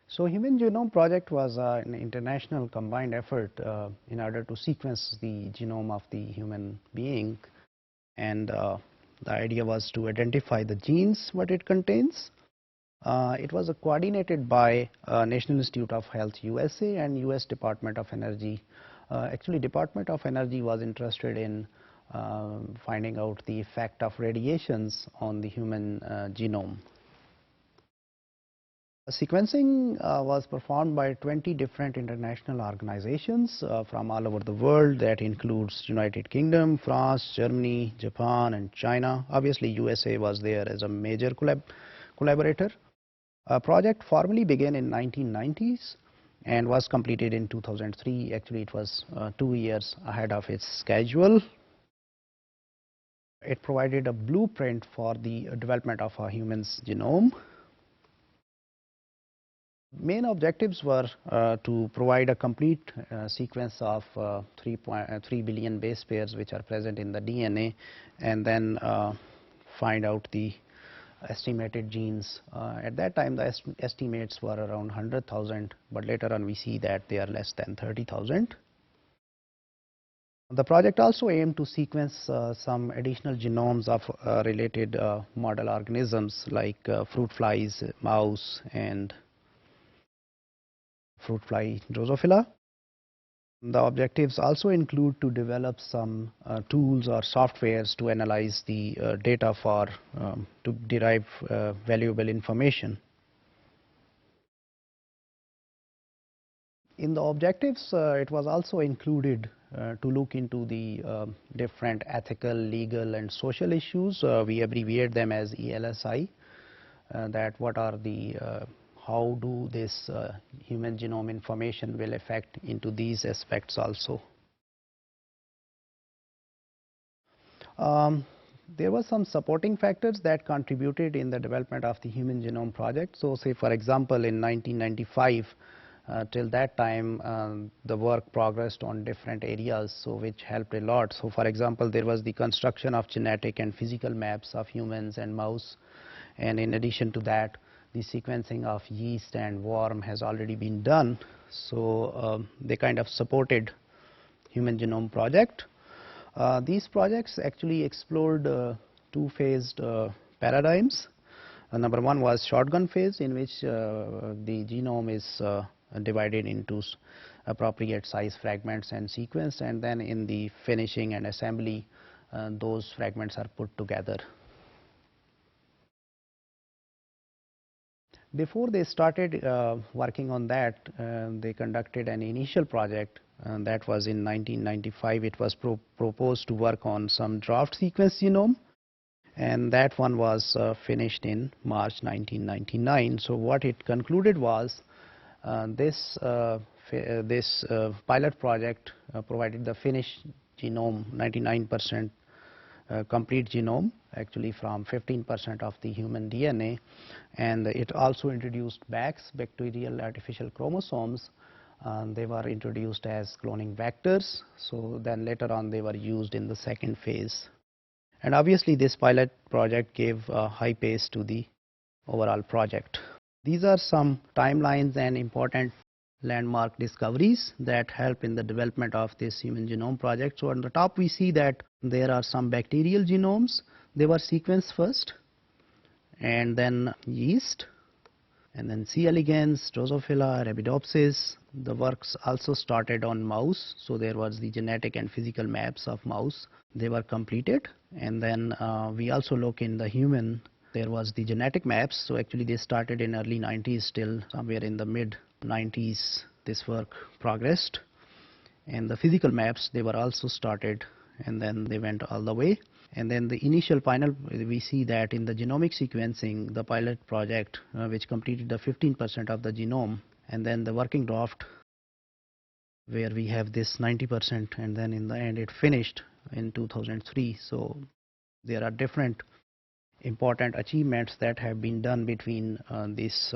So Human Genome Project was an international combined effort in order to sequence the genome of the human being, and the idea was to identify the genes what it contains. It was coordinated by National Institute of Health USA and US Department of Energy. Actually, Department of Energy was interested in finding out the effect of radiations on the human genome. Sequencing was performed by 20 different international organizations from all over the world. That includes United Kingdom, France, Germany, Japan, and China. Obviously, USA was there as a major collaborator. A project formally began in 1990s and was completed in 2003. Actually, it was 2 years ahead of its schedule. It provided a blueprint for the development of a human's genome. Main objectives were to provide a complete sequence of 3 billion base pairs which are present in the DNA, and then find out the estimated genes. At that time, the estimates were around 100,000, but later on we see that they are less than 30,000. The project also aimed to sequence some additional genomes of related model organisms like fruit flies, mouse, and fruit fly Drosophila. The objectives also include to develop some tools or softwares to analyze the data for to derive valuable information. In the objectives, it was also included to look into the different ethical, legal, and social issues. We abbreviate them as ELSI. That what are the how do this human genome information will affect into these aspects also. There were some supporting factors that contributed in the development of the Human Genome Project. So say for example in 1995, till that time the work progressed on different areas, so which helped a lot. So for example, there was the construction of genetic and physical maps of humans and mouse, and in addition to that, the sequencing of yeast and worm has already been done. So they kind of supported Human Genome Project. These projects actually explored two-phased paradigms. Number one was shotgun phase, in which the genome is divided into appropriate size fragments and sequenced, and then in the finishing and assembly those fragments are put together. Before they started working on that, they conducted an initial project that was in 1995. It was proposed to work on some draft sequence genome, and that one was finished in March 1999. So what it concluded was this pilot project provided the finished genome, 99% complete genome, actually from 15% of the human DNA, and it also introduced BACs, bacterial artificial chromosomes. They were introduced as cloning vectors, so then later on they were used in the second phase. And obviously this pilot project gave a high pace to the overall project. These are some timelines and important landmark discoveries that help in the development of this Human Genome Project. So on the top we see that there are some bacterial genomes. They were sequenced first, and then yeast, and then C. elegans, Drosophila, Arabidopsis. The works also started on mouse, so there was the genetic and physical maps of mouse. They were completed, and then we also look in the human. There was the genetic maps, so actually they started in early 90s till somewhere in the mid 90s this work progressed. And the physical maps, they were also started, and then they went all the way. And then the initial final, we see that in the genomic sequencing, the pilot project which completed the 15% of the genome, and then the working draft where we have this 90%, and then in the end it finished in 2003. So there are different important achievements that have been done between this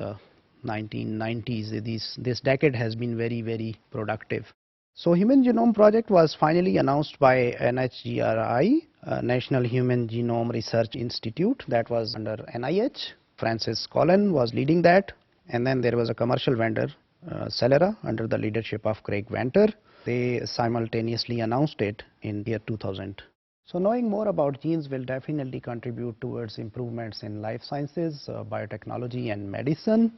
1990s. This decade has been very, very productive. So Human Genome Project was finally announced by NHGRI, National Human Genome Research Institute, that was under NIH. Francis Collin was leading that, And then there was a commercial vendor, Celera, under the leadership of Craig Venter. They simultaneously announced it in year 2000. So knowing more about genes will definitely contribute towards improvements in life sciences, biotechnology and medicine.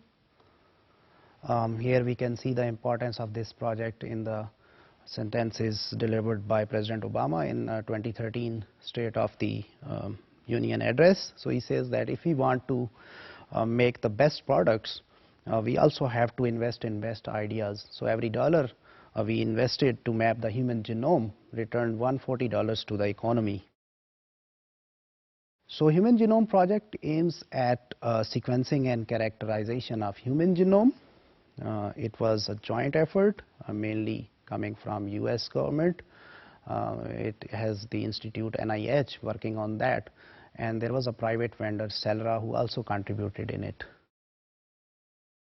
Here we can see the importance of this project in the sentences delivered by President Obama in 2013 State of the Union address. So he says that if we want to make the best products, we also have to invest in best ideas. So every dollar we invested to map the human genome returned $140 to the economy. So Human Genome Project aims at sequencing and characterization of human genome. It was a joint effort, mainly coming from US government. It has the institute NIH working on that, and there was a private vendor, Celera, who also contributed in it.